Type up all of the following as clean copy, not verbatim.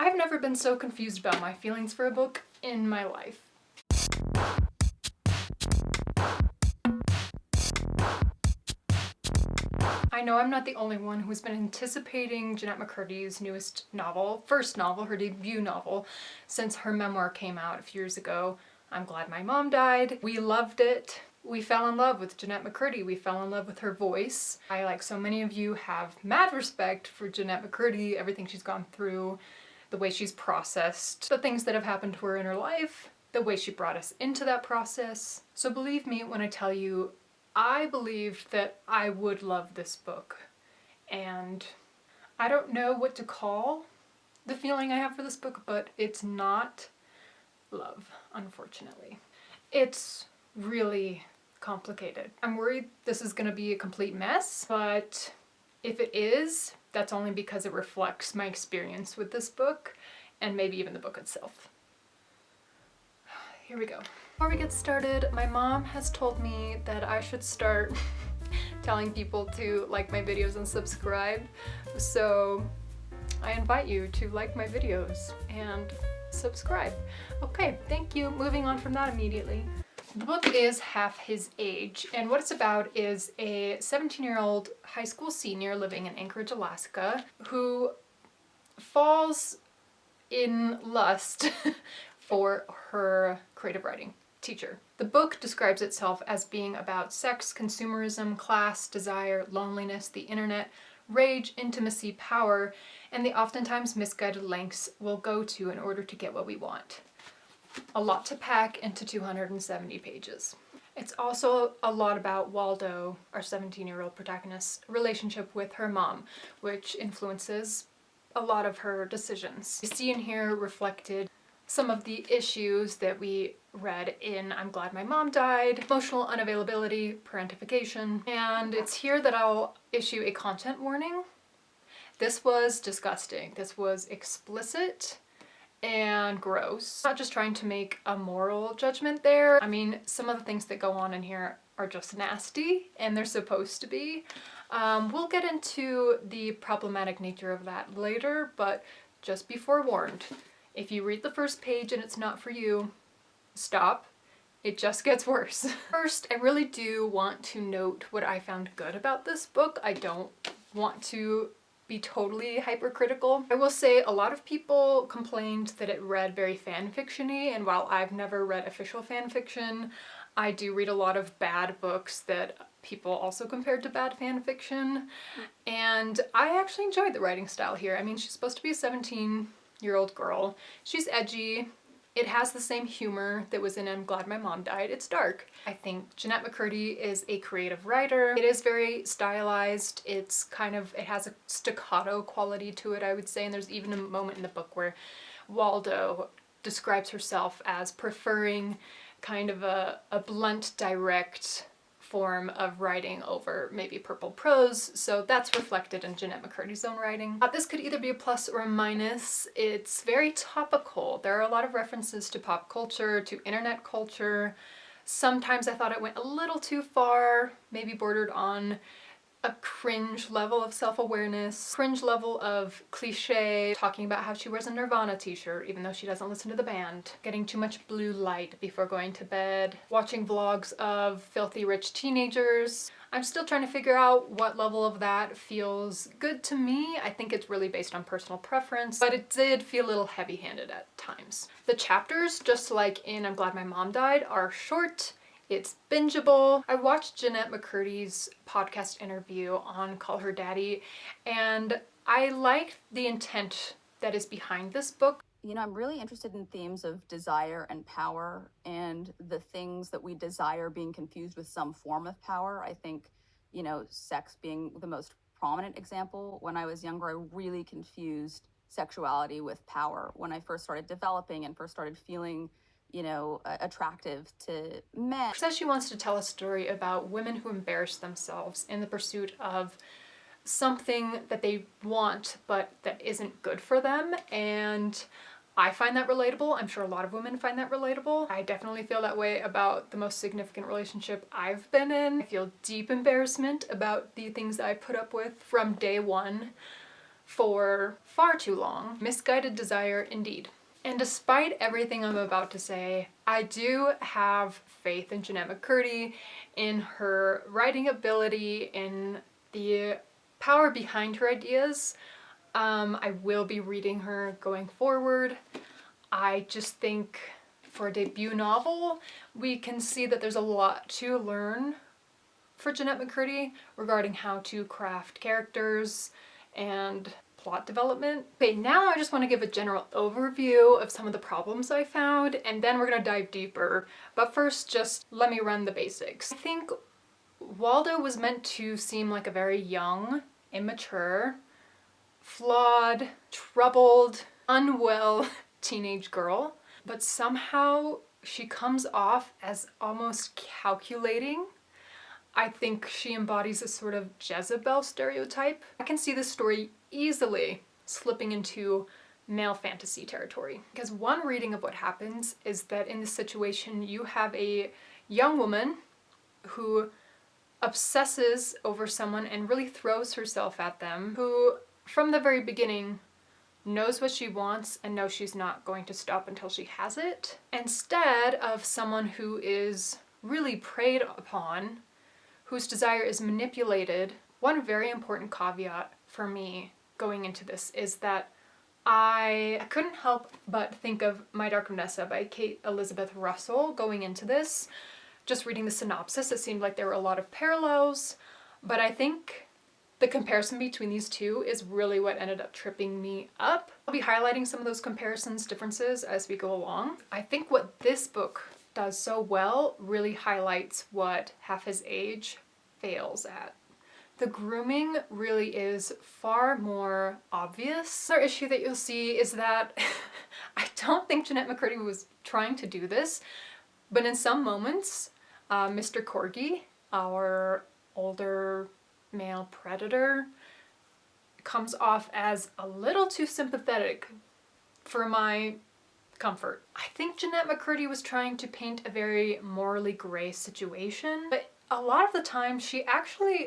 I've never been so confused about my feelings for a book in my life. I know I'm not the only one who's been anticipating Jennette McCurdy's newest novel, first novel, her debut novel, since her memoir came out a few years ago. I'm Glad My Mom Died. We loved it. We fell in love with Jennette McCurdy. We fell in love with her voice. I, like so many of you, have mad respect for Jennette McCurdy, everything she's gone through, the way she's processed the things that have happened to her in her life, the way she brought us into that process. So believe me when I tell you, I believed that I would love this book, and I don't know what to call the feeling I have for this book, but it's not love, unfortunately. It's really complicated. I'm worried this is gonna be a complete mess, but if it is, that's only because it reflects my experience with this book, and maybe even the book itself. Here we go. Before we get started, my mom has told me that I should start telling people to like my videos and subscribe. So I invite you to like my videos and subscribe. Okay, thank you. Moving on from that immediately. The book is Half His Age, and what it's about is a 17-year-old high school senior living in Anchorage, Alaska, who falls in lust for her creative writing teacher. The book describes itself as being about sex, consumerism, class, desire, loneliness, the internet, rage, intimacy, power, and the oftentimes misguided lengths we'll go to in order to get what we want. A lot to pack into 270 pages. It's also a lot about Waldo, our 17-year-old protagonist's relationship with her mom, which influences a lot of her decisions. You see in here reflected some of the issues that we read in I'm Glad My Mom Died, emotional unavailability, parentification, and it's here that I'll issue a content warning. This was disgusting. This was explicit and gross. I'm not just trying to make a moral judgment there. I mean, some of the things that go on in here are just nasty, and they're supposed to be. We'll get into the problematic nature of that later, but just be forewarned. If you read the first page and it's not for you, stop. It just gets worse. First, I really do want to note what I found good about this book. I don't want to be totally hypercritical. I will say a lot of people complained that it read very fanfiction-y, and while I've never read official fanfiction, I do read a lot of bad books that people also compared to bad fanfiction, and I actually enjoyed the writing style here. I mean, she's supposed to be a 17-year-old girl. She's edgy. It has the same humor that was in I'm Glad My Mom Died. It's dark. I think Jennette McCurdy is a creative writer. It is very stylized. It has a staccato quality to it, I would say, and there's even a moment in the book where Waldo describes herself as preferring kind of a blunt, direct form of writing over maybe purple prose, so that's reflected in Jennette McCurdy's own writing. This could either be a plus or a minus. It's very topical. There are a lot of references to pop culture, to internet culture. Sometimes I thought it went a little too far, maybe bordered on a cringe level of self-awareness, cringe level of cliche, talking about how she wears a Nirvana t-shirt even though she doesn't listen to the band, getting too much blue light before going to bed, watching vlogs of filthy rich teenagers. I'm still trying to figure out what level of that feels good to me. I think it's really based on personal preference, but it did feel a little heavy-handed at times. The chapters, just like in I'm Glad My Mom Died, are short. It's bingeable. I watched Jennette McCurdy's podcast interview on Call Her Daddy, and I liked the intent that is behind this book. You know, I'm really interested in themes of desire and power, and the things that we desire being confused with some form of power. I think, you know, sex being the most prominent example. When I was younger, I really confused sexuality with power. When I first started developing and first started feeling, you know, attractive to men. She says she wants to tell a story about women who embarrass themselves in the pursuit of something that they want but that isn't good for them, and I find that relatable. I'm sure a lot of women find that relatable. I definitely feel that way about the most significant relationship I've been in. I feel deep embarrassment about the things that I put up with from day one for far too long. Misguided desire indeed. And despite everything I'm about to say, I do have faith in Jennette McCurdy, in her writing ability, in the power behind her ideas. I will be reading her going forward. I just think for a debut novel, we can see that there's a lot to learn for Jennette McCurdy regarding how to craft characters and plot development. Okay, now I just want to give a general overview of some of the problems I found, and then we're going to dive deeper. But first, just let me run the basics. I think Waldo was meant to seem like a very young, immature, flawed, troubled, unwell teenage girl, but somehow she comes off as almost calculating. I think she embodies a sort of Jezebel stereotype. I can see this story easily slipping into male fantasy territory, because one reading of what happens is that in this situation you have a young woman who obsesses over someone and really throws herself at them, who from the very beginning knows what she wants and knows she's not going to stop until she has it, instead of someone who is really preyed upon, whose desire is manipulated. One very important caveat for me going into this is that I couldn't help but think of My Dark Vanessa by Kate Elizabeth Russell going into this. Just reading the synopsis, it seemed like there were a lot of parallels, but I think the comparison between these two is really what ended up tripping me up. I'll be highlighting some of those comparisons, differences as we go along. I think what this book does so well really highlights what Half His Age fails at. The grooming really is far more obvious. Another issue that you'll see is that I don't think Jennette McCurdy was trying to do this, but in some moments, Mr. Corgi, our older male predator, comes off as a little too sympathetic for my comfort. I think Jennette McCurdy was trying to paint a very morally gray situation, but a lot of the time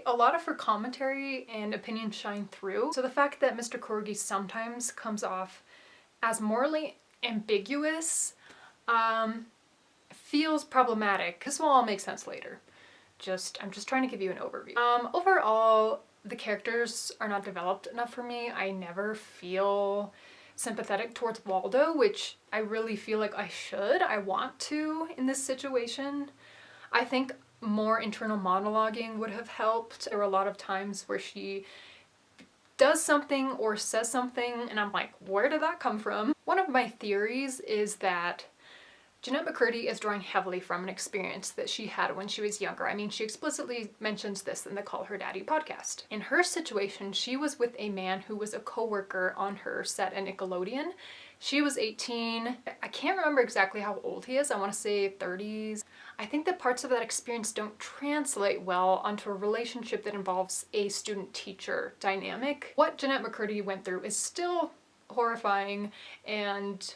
a lot of her commentary and opinions shine through. So the fact that Mr. Corgi sometimes comes off as morally ambiguous feels problematic. This will all make sense later. I'm just trying to give you an overview. Overall, the characters are not developed enough for me. I never feel sympathetic towards Waldo, which I really feel like I want to in this situation. I think more internal monologuing would have helped. There were a lot of times where she does something or says something and I'm like, where did that come from? One of my theories is that Jennette McCurdy is drawing heavily from an experience that she had when she was younger. I mean, she explicitly mentions this in the Call Her Daddy podcast. In her situation, she was with a man who was a co-worker on her set at Nickelodeon. She was 18. I can't remember exactly how old he is. I want to say 30s. I think that parts of that experience don't translate well onto a relationship that involves a student-teacher dynamic. What Jennette McCurdy went through is still horrifying and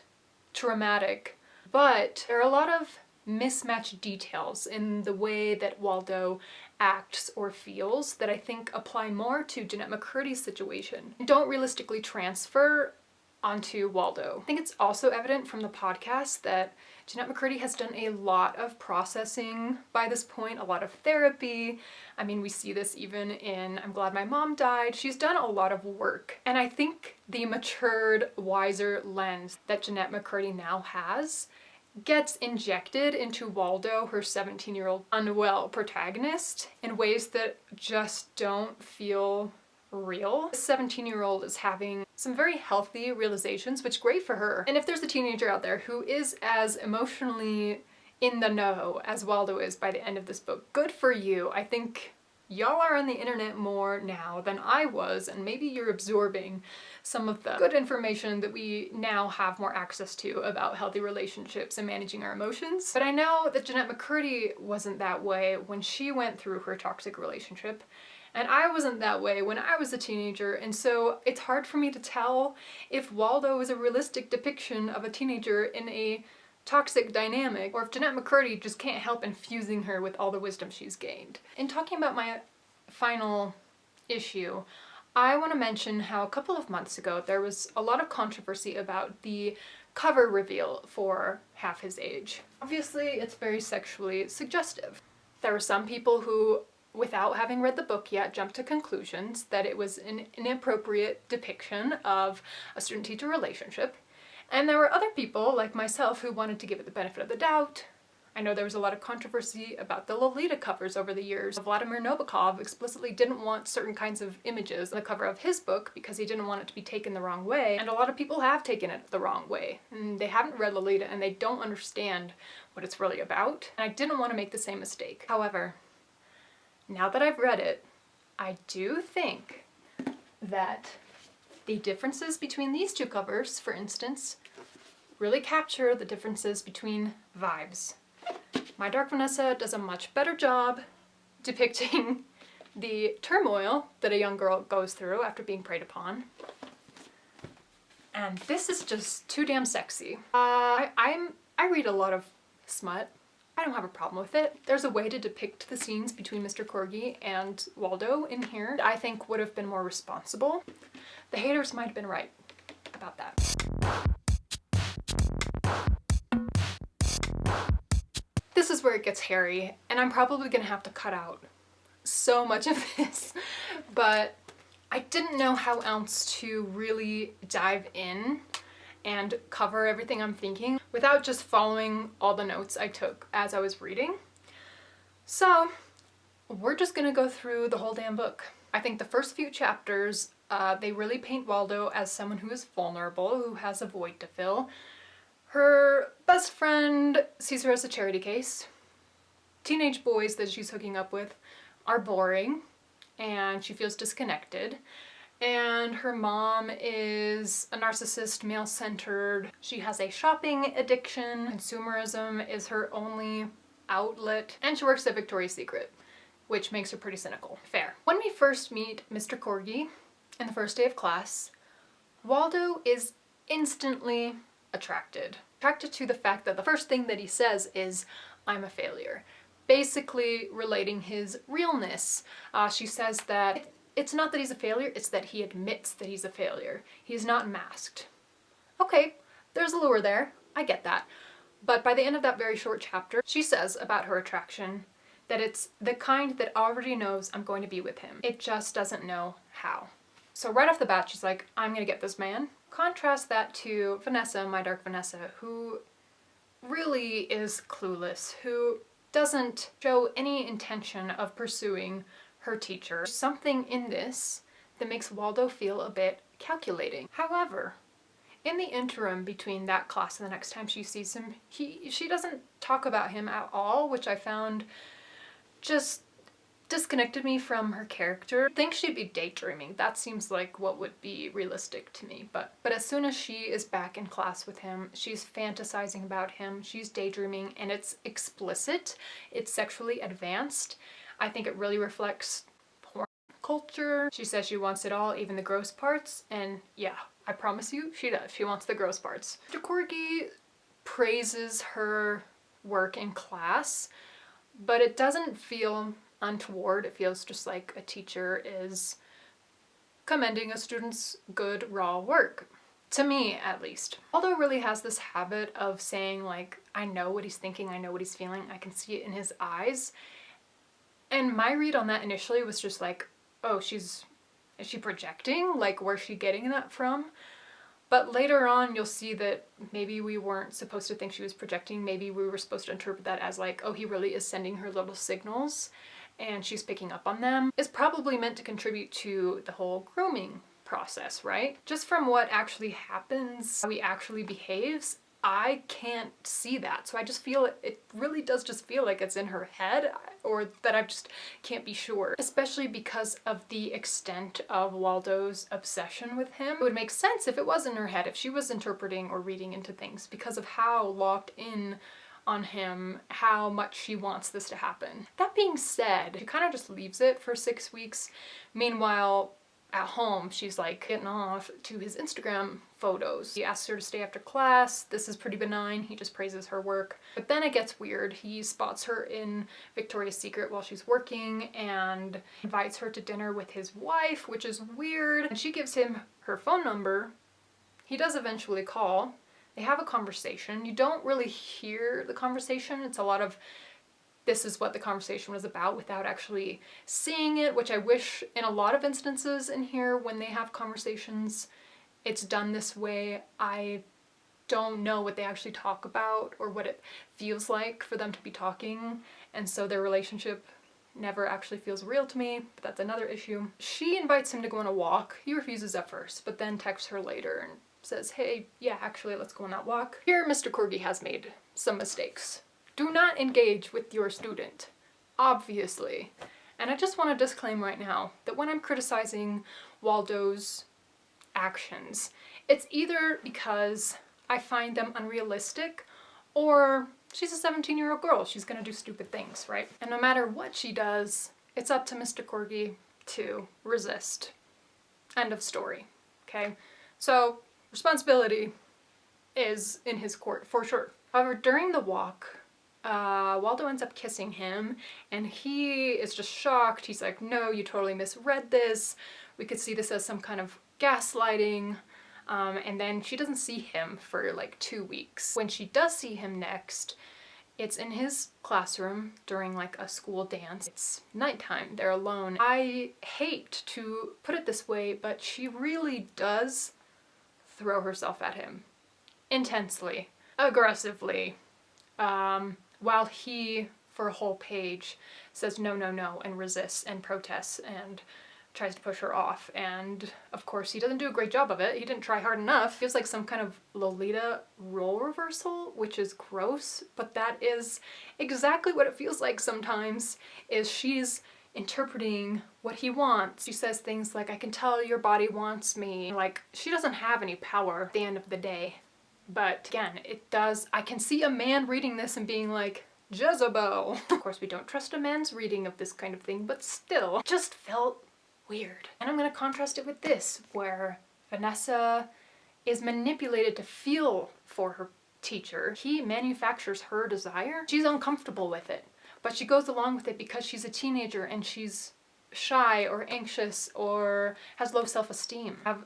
traumatic, but there are a lot of mismatched details in the way that Waldo acts or feels that I think apply more to Jennette McCurdy's situation and don't realistically transfer onto Waldo. I think it's also evident from the podcast that Jennette McCurdy has done a lot of processing by this point, a lot of therapy. I mean, we see this even in I'm Glad My Mom Died. She's done a lot of work. And I think the matured, wiser lens that Jennette McCurdy now has gets injected into Waldo, her 17-year-old unwell protagonist, in ways that just don't feel real. This 17-year-old is having some very healthy realizations, which is great for her. And if there's a teenager out there who is as emotionally in the know as Waldo is by the end of this book, good for you. I think y'all are on the internet more now than I was, and maybe you're absorbing some of the good information that we now have more access to about healthy relationships and managing our emotions. But I know that Jennette McCurdy wasn't that way when she went through her toxic relationship, and I wasn't that way when I was a teenager, and so it's hard for me to tell if Waldo is a realistic depiction of a teenager in a toxic dynamic, or if Jennette McCurdy just can't help infusing her with all the wisdom she's gained. In talking about my final issue, I want to mention how a couple of months ago there was a lot of controversy about the cover reveal for Half His Age. Obviously, it's very sexually suggestive. There were some people who, without having read the book yet, jumped to conclusions that it was an inappropriate depiction of a student-teacher relationship. And there were other people, like myself, who wanted to give it the benefit of the doubt. I know there was a lot of controversy about the Lolita covers over the years. Vladimir Nabokov explicitly didn't want certain kinds of images on the cover of his book because he didn't want it to be taken the wrong way, and a lot of people have taken it the wrong way. And they haven't read Lolita and they don't understand what it's really about, and I didn't want to make the same mistake. However, now that I've read it, I do think that the differences between these two covers, for instance, really capture the differences between vibes. My Dark Vanessa does a much better job depicting the turmoil that a young girl goes through after being preyed upon. And this is just too damn sexy. I read a lot of smut. I don't have a problem with it. There's a way to depict the scenes between Mr. Corgi and Waldo in here I think would have been more responsible. The haters might have been right about that. This is where it gets hairy, and I'm probably gonna have to cut out so much of this, but I didn't know how else to really dive in and cover everything I'm thinking without just following all the notes I took as I was reading. So we're just gonna go through the whole damn book. I think the first few chapters, they really paint Waldo as someone who is vulnerable, who has a void to fill. Her best friend sees her as a charity case. Teenage boys that she's hooking up with are boring, and she feels disconnected. And her mom is a narcissist, male-centered. She has a shopping addiction. Consumerism is her only outlet. And she works at Victoria's Secret, which makes her pretty cynical. Fair. When we first meet Mr. Corgi in the first day of class, Waldo is instantly attracted to the fact that the first thing that he says is, "I'm a failure," basically relating his realness. She says that it's not that he's a failure, it's that he admits that he's a failure. He's not masked. Okay, there's a lure there, I get that. But by the end of that very short chapter, she says about her attraction that it's the kind that already knows I'm going to be with him. It just doesn't know how. So right off the bat, she's like, I'm gonna get this man. Contrast that to Vanessa, My Dark Vanessa, who really is clueless, who doesn't show any intention of pursuing her teacher. Something in this that makes Waldo feel a bit calculating. However, in the interim between that class and the next time she sees him, she doesn't talk about him at all, which I found just disconnected me from her character. I think she'd be daydreaming. That seems like what would be realistic to me. But as soon as she is back in class with him, she's fantasizing about him, she's daydreaming, and it's explicit, it's sexually advanced. I think it really reflects porn culture. She says she wants it all, even the gross parts, and yeah, I promise you, she does. She wants the gross parts. Mr. Corgi praises her work in class, but it doesn't feel untoward. It feels just like a teacher is commending a student's good raw work. To me, at least. Waldo really has this habit of saying, like, I know what he's thinking, I know what he's feeling, I can see it in his eyes. And my read on that initially was just like, oh, is she projecting? Like, where's she getting that from? But later on, you'll see that maybe we weren't supposed to think she was projecting. Maybe we were supposed to interpret that as like, oh, he really is sending her little signals and she's picking up on them. It's probably meant to contribute to the whole grooming process, right? Just from what actually happens, how he actually behaves, I can't see that. So I just feel it really does just feel like it's in her head, or that I just can't be sure. Especially because of the extent of Waldo's obsession with him. It would make sense if it was in her head, if she was interpreting or reading into things because of how locked in on him, how much she wants this to happen. That being said, she kind of just leaves it for 6 weeks. Meanwhile, at home, she's like getting off to his Instagram photos. He asks her to stay after class. This is pretty benign. He just praises her work. But then it gets weird. He spots her in Victoria's Secret while she's working and invites her to dinner with his wife, which is weird. And she gives him her phone number. He does eventually call. They have a conversation. You don't really hear the conversation. It's a lot of this is what the conversation was about without actually seeing it, which I wish in a lot of instances in here when they have conversations, it's done this way. I don't know what they actually talk about or what it feels like for them to be talking, and so their relationship never actually feels real to me, but that's another issue. She invites him to go on a walk. He refuses at first, but then texts her later and says, hey, yeah, actually, let's go on that walk. Here, Mr. Corgi has made some mistakes. Do not engage with your student, obviously. And I just want to disclaim right now that when I'm criticizing Waldo's actions, it's either because I find them unrealistic or she's a 17-year-old girl. She's gonna do stupid things, right? And no matter what she does, it's up to Mr. Corgi to resist. End of story, okay? So responsibility is in his court for sure. However, during the walk, Waldo ends up kissing him and he is just shocked. He's like, no, you totally misread this. We could see this as some kind of gaslighting. And then she doesn't see him for like 2 weeks. When she does see him next, it's in his classroom during like a school dance. It's nighttime, they're alone. I hate to put it this way, but she really does throw herself at him intensely, aggressively. While he, for a whole page, says no, no, no, and resists and protests and tries to push her off. And of course, he doesn't do a great job of it. He didn't try hard enough. Feels like some kind of Lolita role reversal, which is gross, but that is exactly what it feels like sometimes, is she's interpreting what he wants. She says things like, I can tell your body wants me. Like, she doesn't have any power at the end of the day. But again, it does, I can see a man reading this and being like, Jezebel. Of course, we don't trust a man's reading of this kind of thing, but still, it just felt weird. And I'm gonna contrast it with this, where Vanessa is manipulated to feel for her teacher. He manufactures her desire. She's uncomfortable with it, but she goes along with it because she's a teenager and she's shy or anxious or has low self-esteem. Have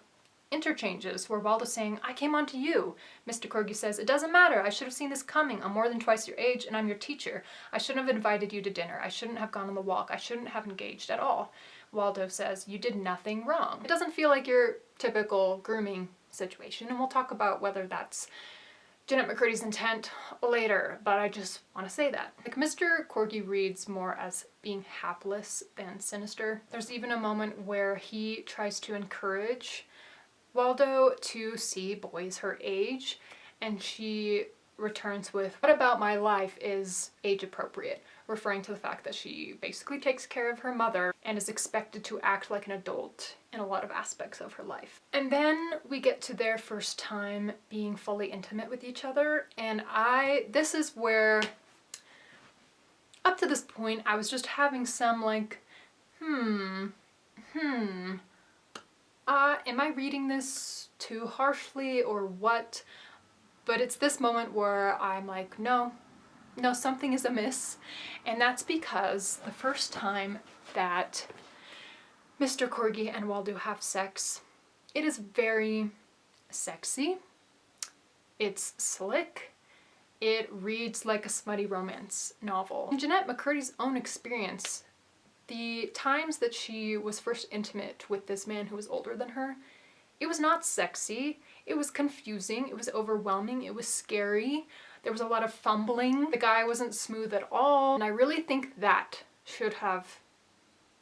interchanges where Waldo's saying, I came on to you. Mr. Corgi says, it doesn't matter. I should have seen this coming. I'm more than twice your age and I'm your teacher. I shouldn't have invited you to dinner. I shouldn't have gone on the walk. I shouldn't have engaged at all. Waldo says, you did nothing wrong. It doesn't feel like your typical grooming situation, and we'll talk about whether that's Jennette McCurdy's intent later, but I just want to say that. Like, Mr. Corgi reads more as being hapless than sinister. There's even a moment where he tries to encourage Waldo to see boys her age, and she returns with, what about my life is age appropriate, referring to the fact that she basically takes care of her mother and is expected to act like an adult in a lot of aspects of her life. And then we get to their first time being fully intimate with each other, and this is where, up to this point, I was just having some like, am I reading this too harshly or what? But it's this moment where I'm like, no, something is amiss. And that's because the first time that Mr. Corgi and Waldo have sex, it is very sexy. It's slick. It reads like a smutty romance novel. In Jennette McCurdy's own experience, the times that she was first intimate with this man who was older than her, it was not sexy, it was confusing, it was overwhelming, it was scary, there was a lot of fumbling, the guy wasn't smooth at all, and I really think that should have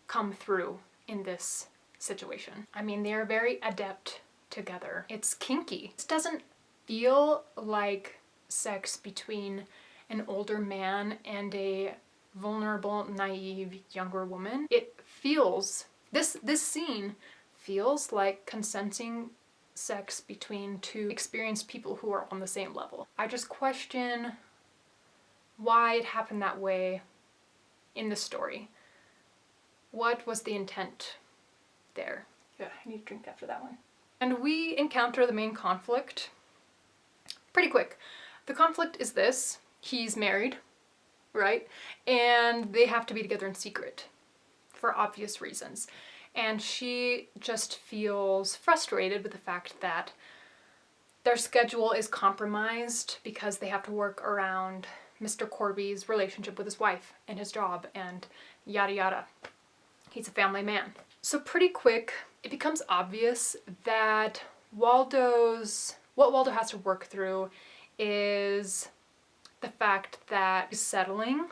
come through in this situation. I mean, they are very adept together. It's kinky. This doesn't feel like sex between an older man and a vulnerable, naive, younger woman. It feels, this scene feels like consenting sex between two experienced people who are on the same level. I just question why it happened that way in the story. What was the intent there? Yeah, I need a drink after that one. And we encounter the main conflict pretty quick. The conflict is this: he's married, right? And they have to be together in secret for obvious reasons. And she just feels frustrated with the fact that their schedule is compromised because they have to work around Mr. Corby's relationship with his wife and his job and yada yada. He's a family man. So pretty quick, it becomes obvious that what Waldo has to work through is the fact that he's settling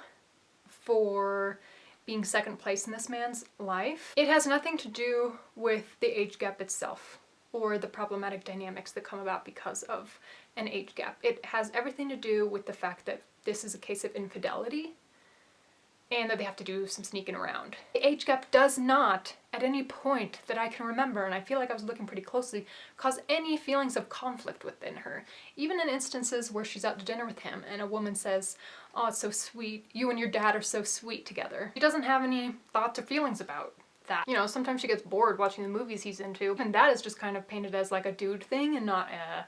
for being second place in this man's life. It has nothing to do with the age gap itself or the problematic dynamics that come about because of an age gap. It has everything to do with the fact that this is a case of infidelity and that they have to do some sneaking around. The age gap does not, at any point that I can remember, and I feel like I was looking pretty closely, cause any feelings of conflict within her. Even in instances where she's out to dinner with him and a woman says, "Oh, it's so sweet, you and your dad are so sweet together." She doesn't have any thoughts or feelings about that. You know, sometimes she gets bored watching the movies he's into, and that is just kind of painted as like a dude thing and not a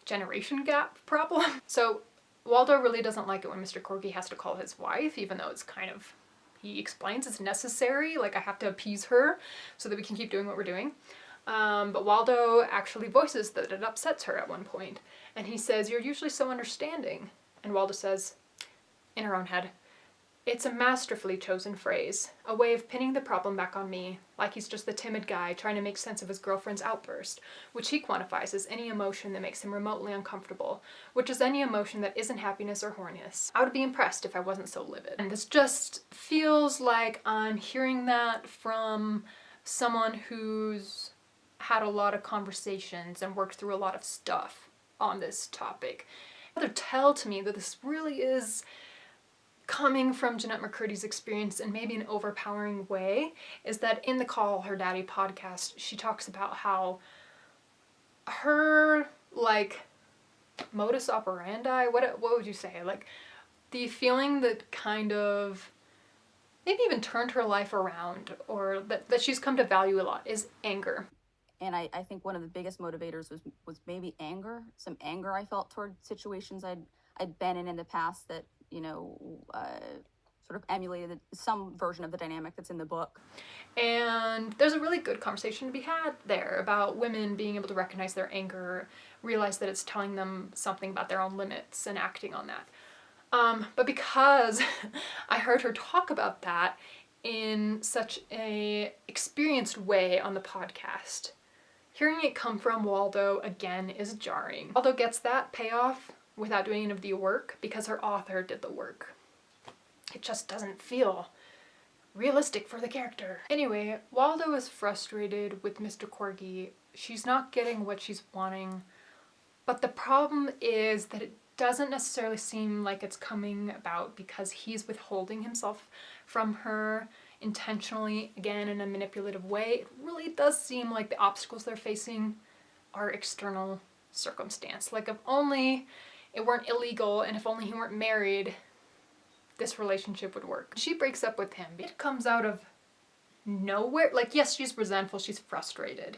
generation gap problem. So Waldo really doesn't like it when Mr. Corky has to call his wife, even though it's kind of, he explains it's necessary, like I have to appease her so that we can keep doing what we're doing. But Waldo actually voices that it upsets her at one point, and he says, "You're usually so understanding." And Waldo says, in her own head, "It's a masterfully chosen phrase, a way of pinning the problem back on me, like he's just the timid guy trying to make sense of his girlfriend's outburst, which he quantifies as any emotion that makes him remotely uncomfortable, which is any emotion that isn't happiness or horniness. I would be impressed if I wasn't so livid." And this just feels like I'm hearing that from someone who's had a lot of conversations and worked through a lot of stuff on this topic. Rather tell to me that this really is coming from Jennette McCurdy's experience in maybe an overpowering way, is that in the Call Her Daddy podcast, she talks about how her, like, modus operandi, what would you say? Like, the feeling that kind of maybe even turned her life around, or that she's come to value a lot, is anger. And I think one of the biggest motivators was maybe anger, some anger I felt toward situations I'd been in the past that, you know, sort of emulated some version of the dynamic that's in the book. And there's a really good conversation to be had there about women being able to recognize their anger, realize that it's telling them something about their own limits and acting on that. But because I heard her talk about that in such a experienced way on the podcast, hearing it come from Waldo again is jarring. Waldo gets that payoff without doing any of the work because her author did the work. It just doesn't feel realistic for the character. Anyway, Waldo is frustrated with Mr. Corgi. She's not getting what she's wanting, but the problem is that it doesn't necessarily seem like it's coming about because he's withholding himself from her intentionally, again, in a manipulative way. It really does seem like the obstacles they're facing are external circumstance. Like, if only it weren't illegal and if only he weren't married, this relationship would work. She breaks up with him. It comes out of nowhere. Like, yes, she's resentful, she's frustrated,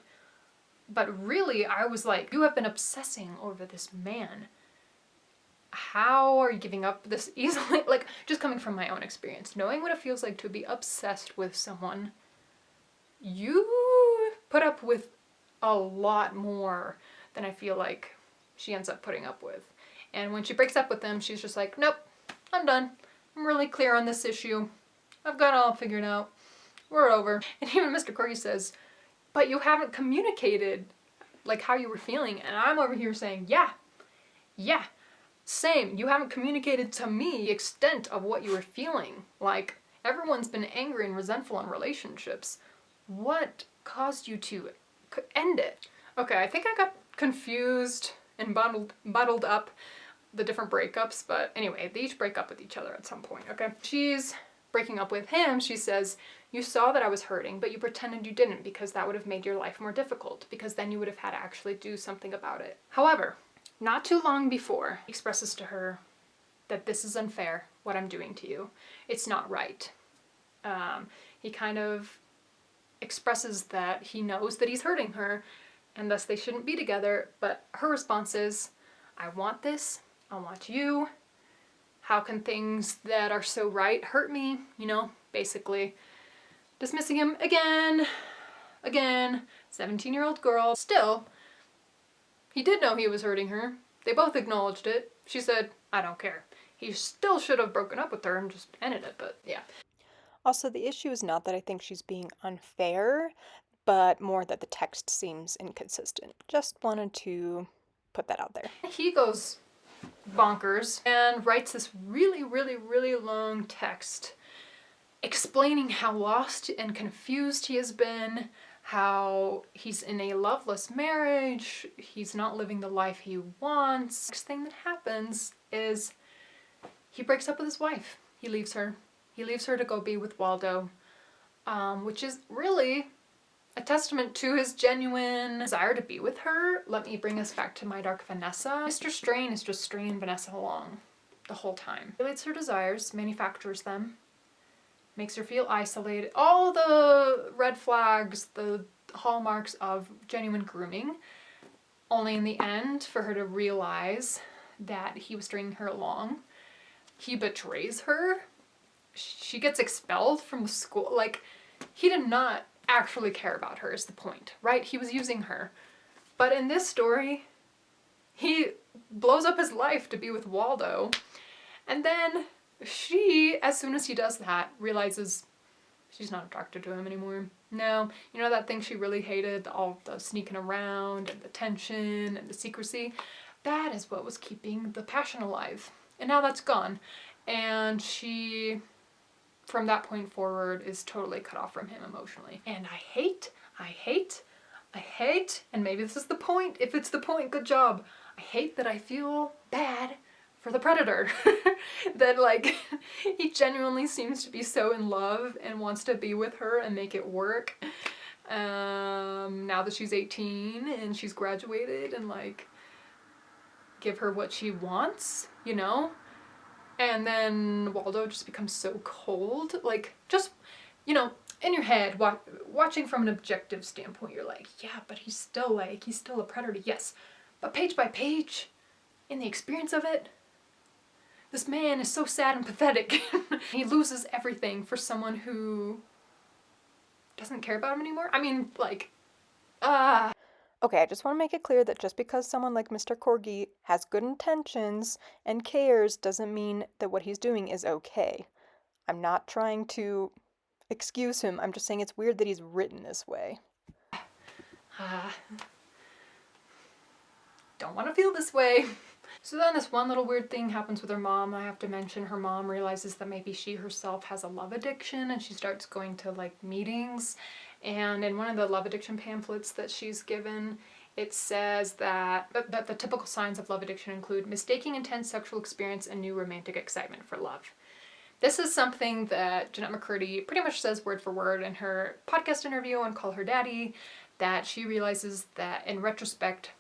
but really, I was like, you have been obsessing over this man. How are you giving up this easily? Like, just coming from my own experience, knowing what it feels like to be obsessed with someone, you put up with a lot more than I feel like she ends up putting up with. And when she breaks up with him, she's just like, nope, I'm done. I'm really clear on this issue. I've got it all figured out. We're over. And even Mr. Corgi says, but you haven't communicated like how you were feeling. And I'm over here saying, yeah, same. You haven't communicated to me the extent of what you were feeling. Like, everyone's been angry and resentful in relationships. What caused you to end it? Okay, I think I got confused and bottled up the different breakups, but anyway, they each break up with each other at some point, okay? She's breaking up with him. She says, you saw that I was hurting, but you pretended you didn't because that would have made your life more difficult, because then you would have had to actually do something about it. However, not too long before, he expresses to her that this is unfair, what I'm doing to you. It's not right. He kind of expresses that he knows that he's hurting her and thus they shouldn't be together, but her response is, I want this, I want you, how can things that are so right hurt me? You know, basically dismissing him again, 17-year-old girl. Still, he did know he was hurting her. They both acknowledged it. She said, I don't care. He still should have broken up with her and just ended it, but yeah. Also, the issue is not that I think she's being unfair, but more that the text seems inconsistent. Just wanted to put that out there. He goes bonkers and writes this really, really, really long text explaining how lost and confused he has been, how he's in a loveless marriage, he's not living the life he wants. Next thing that happens is he breaks up with his wife. He leaves her. He leaves her to go be with Waldo, which is really a testament to his genuine desire to be with her. Let me bring us back to My Dark Vanessa. Mr. Strain is just stringing Vanessa along the whole time. Relates her desires, manufactures them, makes her feel isolated. All the red flags, the hallmarks of genuine grooming, only in the end for her to realize that he was stringing her along. He betrays her. She gets expelled from the school. Like, he did not actually care about her is the point, right? He was using her. But in this story, he blows up his life to be with Waldo. And then she, as soon as he does that, realizes she's not attracted to him anymore. No, you know that thing she really hated, all the sneaking around and the tension and the secrecy? That is what was keeping the passion alive. And now that's gone. And she, from that point forward, is totally cut off from him emotionally. And I hate, and maybe this is the point. If it's the point, good job. I hate that I feel bad for the predator. That, like, he genuinely seems to be so in love and wants to be with her and make it work. Now that she's 18 and she's graduated, and, like, give her what she wants, you know? And then Waldo just becomes so cold. Like, just, you know, in your head, watching from an objective standpoint, you're like, yeah, but he's still a predator, yes. But page by page, in the experience of it, this man is so sad and pathetic. He loses everything for someone who doesn't care about him anymore. I mean, like, Okay, I just want to make it clear that just because someone like Mr. Corgi has good intentions and cares doesn't mean that what he's doing is okay. I'm not trying to excuse him, I'm just saying it's weird that he's written this way. Don't want to feel this way. So then this one little weird thing happens with her mom. I have to mention her mom realizes that maybe she herself has a love addiction, and she starts going to, like, meetings. And in one of the love addiction pamphlets that she's given, it says that the typical signs of love addiction include mistaking intense sexual experience and new romantic excitement for love. This is something that Jennette McCurdy pretty much says word for word in her podcast interview on Call Her Daddy, that she realizes that in retrospect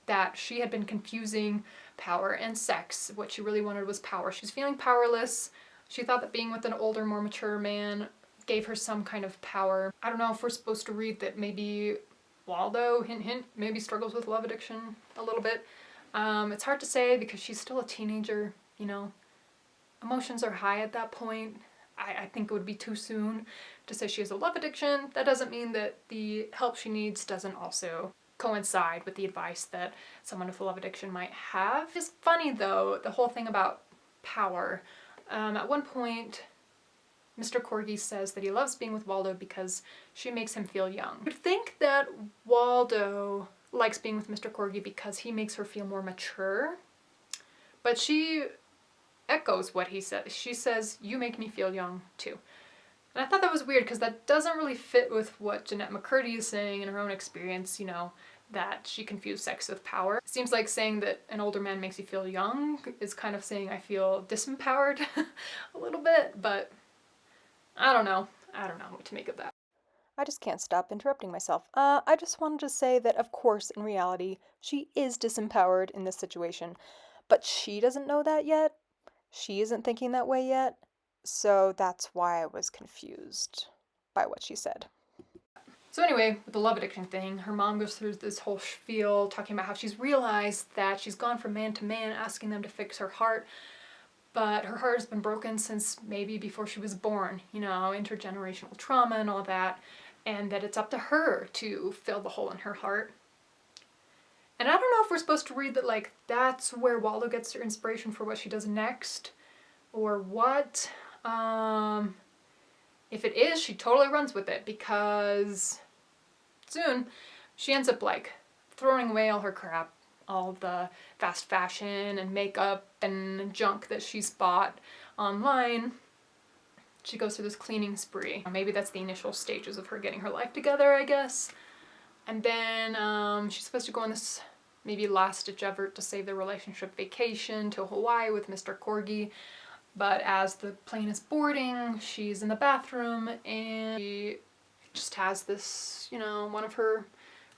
that she had been confusing power and sex. What she really wanted was power. She was feeling powerless. She thought that being with an older, more mature man gave her some kind of power. I don't know if we're supposed to read that maybe Waldo, hint hint, maybe struggles with love addiction a little bit. It's hard to say because she's still a teenager, you know. Emotions are high at that point. I think it would be too soon to say she has a love addiction. That doesn't mean that the help she needs doesn't also coincide with the advice that someone with a love addiction might have. It's funny though, the whole thing about power. At one point, Mr. Corgi says that he loves being with Waldo because she makes him feel young. You'd think that Waldo likes being with Mr. Corgi because he makes her feel more mature, but she echoes what he says. She says, you make me feel young too. And I thought that was weird because that doesn't really fit with what Jennette McCurdy is saying in her own experience, you know, that she confused sex with power. It seems like saying that an older man makes you feel young is kind of saying I feel disempowered a little bit, but I don't know. I don't know what to make of that. I just can't stop interrupting myself. I just wanted to say that, of course, in reality, she is disempowered in this situation, but she doesn't know that yet. She isn't thinking that way yet. So that's why I was confused by what she said. So anyway, with the love addiction thing, her mom goes through this whole spiel talking about how she's realized that she's gone from man to man asking them to fix her heart, but her heart has been broken since maybe before she was born, you know, intergenerational trauma and all that, and that it's up to her to fill the hole in her heart. And I don't know if we're supposed to read that, like, that's where Waldo gets her inspiration for what she does next, or what. If it is, she totally runs with it, because soon she ends up, like, throwing away all her crap, all the fast fashion and makeup and junk that she's bought online. She goes through this cleaning spree. Maybe that's the initial stages of her getting her life together, I guess. And then she's supposed to go on this maybe last-ditch effort to save their relationship vacation to Hawaii with Mr. Corgi. But as the plane is boarding, she's in the bathroom and she just has this, you know, one of her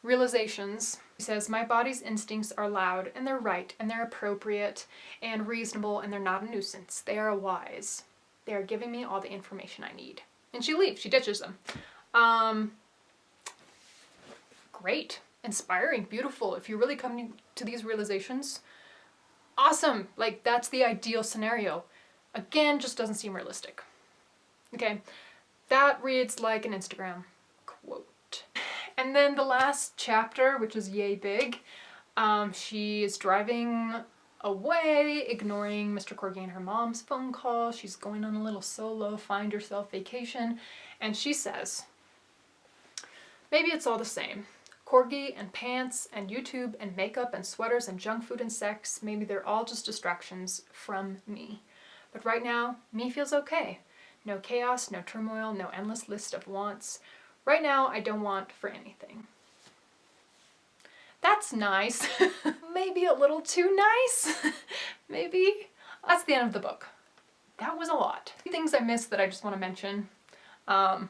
realizations. She says, "My body's instincts are loud, and they're right, and they're appropriate, and reasonable, and they're not a nuisance. They are wise. They are giving me all the information I need." And she leaves. She ditches them. Great. Inspiring. Beautiful. If you're really coming to these realizations, awesome. Like, that's the ideal scenario. Again, just doesn't seem realistic. Okay, that reads like an Instagram quote. And then the last chapter, which is yay big, she is driving away, ignoring Mr. Corgi and her mom's phone call. She's going on a little solo find yourself vacation, and she says, "Maybe it's all the same. Corgi and pants and YouTube and makeup and sweaters and junk food and sex, maybe they're all just distractions from me. But right now, me feels okay. No chaos, no turmoil, no endless list of wants. Right now, I don't want for anything." That's nice. Maybe a little too nice. Maybe. That's the end of the book. That was a lot. Things I missed that I just want to mention. At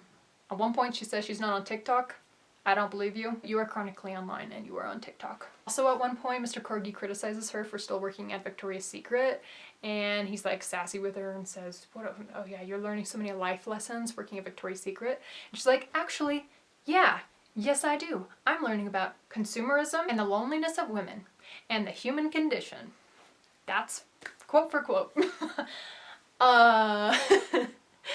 one point, she says she's not on TikTok. I don't believe you. You are chronically online and you are on TikTok. Also, at one point, Mr. Corgi criticizes her for still working at Victoria's Secret, and he's like sassy with her and says, "What? Oh yeah, you're learning so many life lessons working at Victoria's Secret." And she's like, "Actually, yeah, yes I do. I'm learning about consumerism and the loneliness of women and the human condition." That's quote for quote.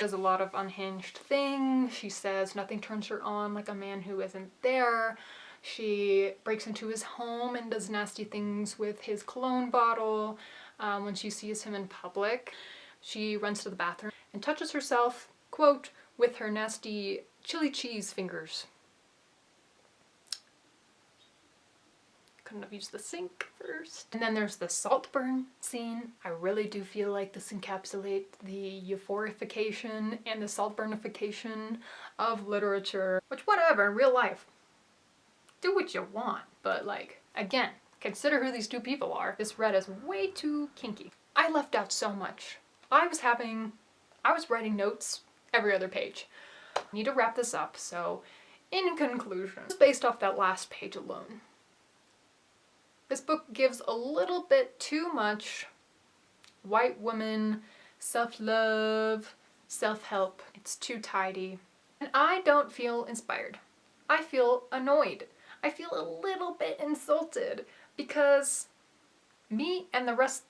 Does a lot of unhinged things. She says nothing turns her on like a man who isn't there. She breaks into his home and does nasty things with his cologne bottle. When she sees him in public, she runs to the bathroom and touches herself, quote, with her nasty chili cheese fingers. Couldn't have used the sink first. And then there's the Saltburn scene. I really do feel like this encapsulates the euphorification and the saltburnification of literature. Which, whatever, in real life, do what you want. But, like, again, consider who these two people are. This read as way too kinky. I left out so much. I was writing notes every other page. I need to wrap this up, so in conclusion, just based off that last page alone, this book gives a little bit too much white woman, self-love, self-help. It's too tidy. And I don't feel inspired. I feel annoyed. I feel a little bit insulted because me and the rest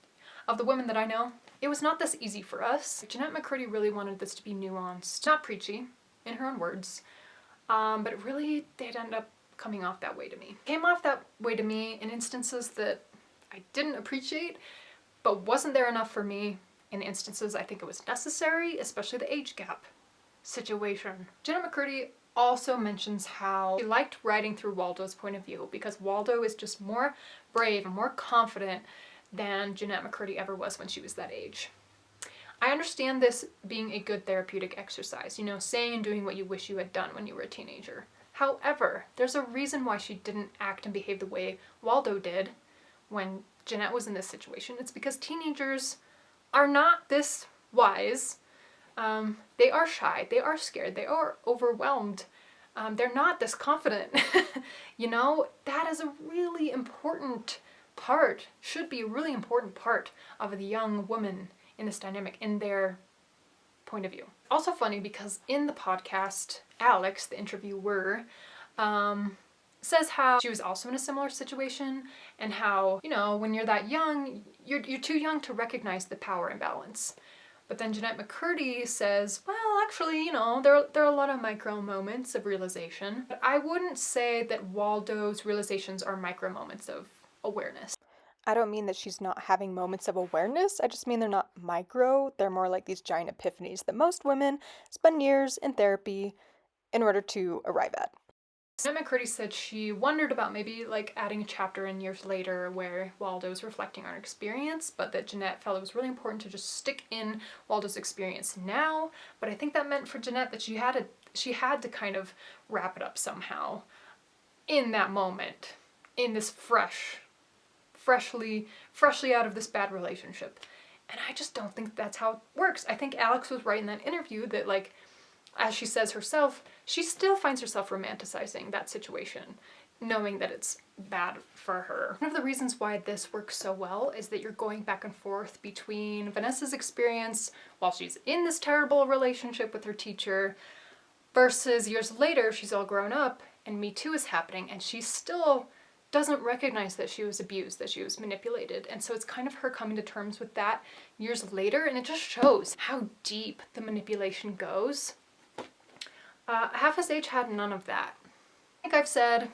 of the women that I know, it was not this easy for us. Jennette McCurdy really wanted this to be nuanced, not preachy, in her own words, but it really did end up coming off that way to me. It came off that way to me in instances that I didn't appreciate, but wasn't there enough for me in instances I think it was necessary, especially the age gap situation. Jennette McCurdy also mentions how she liked writing through Waldo's point of view because Waldo is just more brave and more confident than Jennette McCurdy ever was when she was that age. I understand this being a good therapeutic exercise, you know, saying and doing what you wish you had done when you were a teenager. However, there's a reason why she didn't act and behave the way Waldo did when Jennette was in this situation. It's because teenagers are not this wise. They are shy, they are scared, they are overwhelmed. They're not this confident. You know, that is a really important part, should be a really important part of the young woman in this dynamic, in their point of view. Also funny because in the podcast, Alex, the interviewer, says how she was also in a similar situation and how, you know, when you're that young, you're too young to recognize the power imbalance. But then Jennette McCurdy says, well, actually, you know, there are a lot of micro moments of realization. But I wouldn't say that Waldo's realizations are micro moments of awareness. I don't mean that she's not having moments of awareness. I just mean they're not micro. They're more like these giant epiphanies that most women spend years in therapy in order to arrive at. Jennette McCurdy said she wondered about maybe like adding a chapter in years later where Waldo's reflecting on her experience, but that Jennette felt it was really important to just stick in Waldo's experience now. But I think that meant for Jennette that she had to kind of wrap it up somehow in that moment, in this freshly out of this bad relationship. And I just don't think that's how it works. I think Alex was right in that interview that, like, as she says herself, she still finds herself romanticizing that situation, knowing that it's bad for her. One of the reasons why this works so well is that you're going back and forth between Vanessa's experience while she's in this terrible relationship with her teacher versus years later, she's all grown up and Me Too is happening and she still doesn't recognize that she was abused, that she was manipulated. And so it's kind of her coming to terms with that years later, and it just shows how deep the manipulation goes. Half His Age had none of that. I think I've said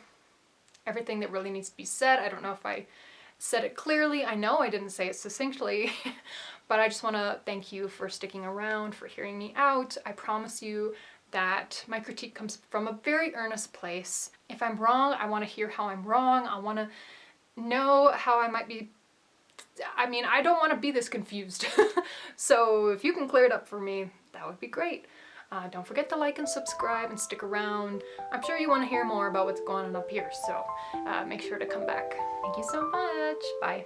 everything that really needs to be said. I don't know if I said it clearly. I know I didn't say it succinctly, but I just want to thank you for sticking around, for hearing me out. I promise you that my critique comes from a very earnest place. If I'm wrong, I want to hear how I'm wrong. I want to know how I might be. I mean, I don't want to be this confused. So if you can clear it up for me, that would be great. Don't forget to like and subscribe and stick around. I'm sure you want to hear more about what's going on up here, so make sure to come back. Thank you so much. Bye.